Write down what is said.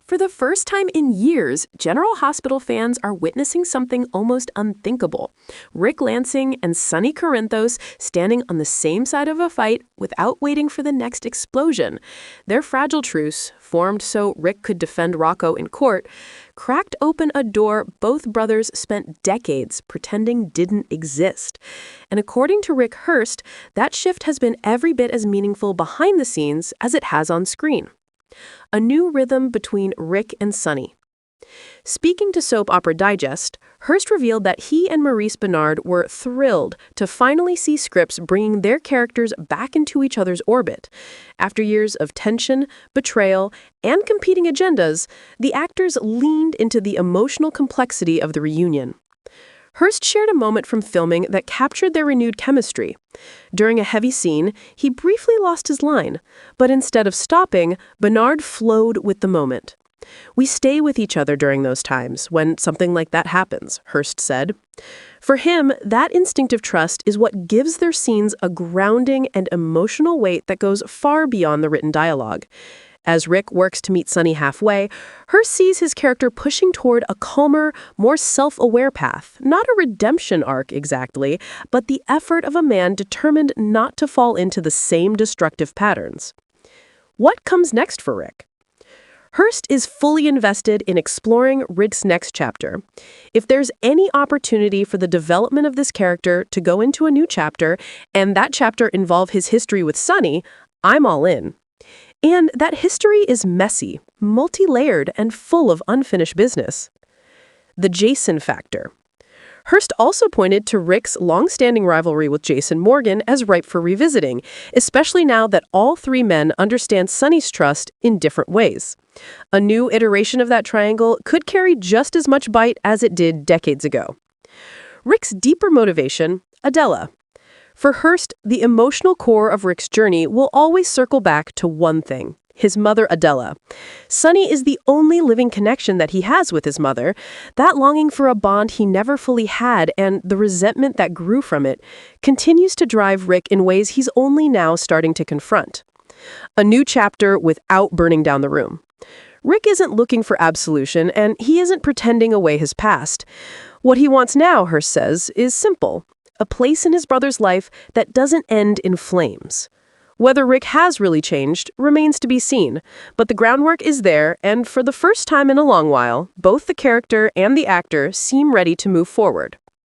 For the first time in years, General Hospital fans are witnessing something almost unthinkable. Ric Lansing and Sonny Corinthos standing on the same side of a fight without waiting for the next explosion. Their fragile truce, formed so Ric could defend Rocco in court, cracked open a door both brothers spent decades pretending didn't exist. And according to Ric Hearst, that shift has been every bit as meaningful behind the scenes as it has on screen. A new rhythm between Ric and Sonny. Speaking to Soap Opera Digest, Hearst revealed that he and Maurice Benard were thrilled to finally see scripts bringing their characters back into each other's orbit. After years of tension, betrayal, and competing agendas, the actors leaned into the emotional complexity of the reunion. Hearst shared a moment from filming that captured their renewed chemistry. During a heavy scene, he briefly lost his line, but instead of stopping, Benard flowed with the moment. "We stay with each other during those times when something like that happens," Hearst said. For him, that instinctive trust is what gives their scenes a grounding and emotional weight that goes far beyond the written dialogue. As Ric works to meet Sonny halfway, Hearst sees his character pushing toward a calmer, more self-aware path. Not a redemption arc exactly, but the effort of a man determined not to fall into the same destructive patterns. What comes next for Ric? Hearst is fully invested in exploring Ric's next chapter. If there's any opportunity for the development of this character to go into a new chapter, and that chapter involve his history with Sonny, I'm all in. And that history is messy, multi-layered, and full of unfinished business. The Jason factor. Hearst also pointed to Ric's long-standing rivalry with Jason Morgan as ripe for revisiting, especially now that all three men understand Sonny's trust in different ways. A new iteration of that triangle could carry just as much bite as it did decades ago. Ric's deeper motivation, Adela. For Hearst, the emotional core of Ric's journey will always circle back to one thing: his mother Adela. Sonny is the only living connection that he has with his mother. That longing for a bond he never fully had and the resentment that grew from it continues to drive Ric in ways he's only now starting to confront. A new chapter without burning down the room. Ric isn't looking for absolution, and he isn't pretending away his past. What he wants now, Hearst says, is simple: a place in his brother's life that doesn't end in flames. Whether Ric has really changed remains to be seen, but the groundwork is there, and for the first time in a long while, both the character and the actor seem ready to move forward.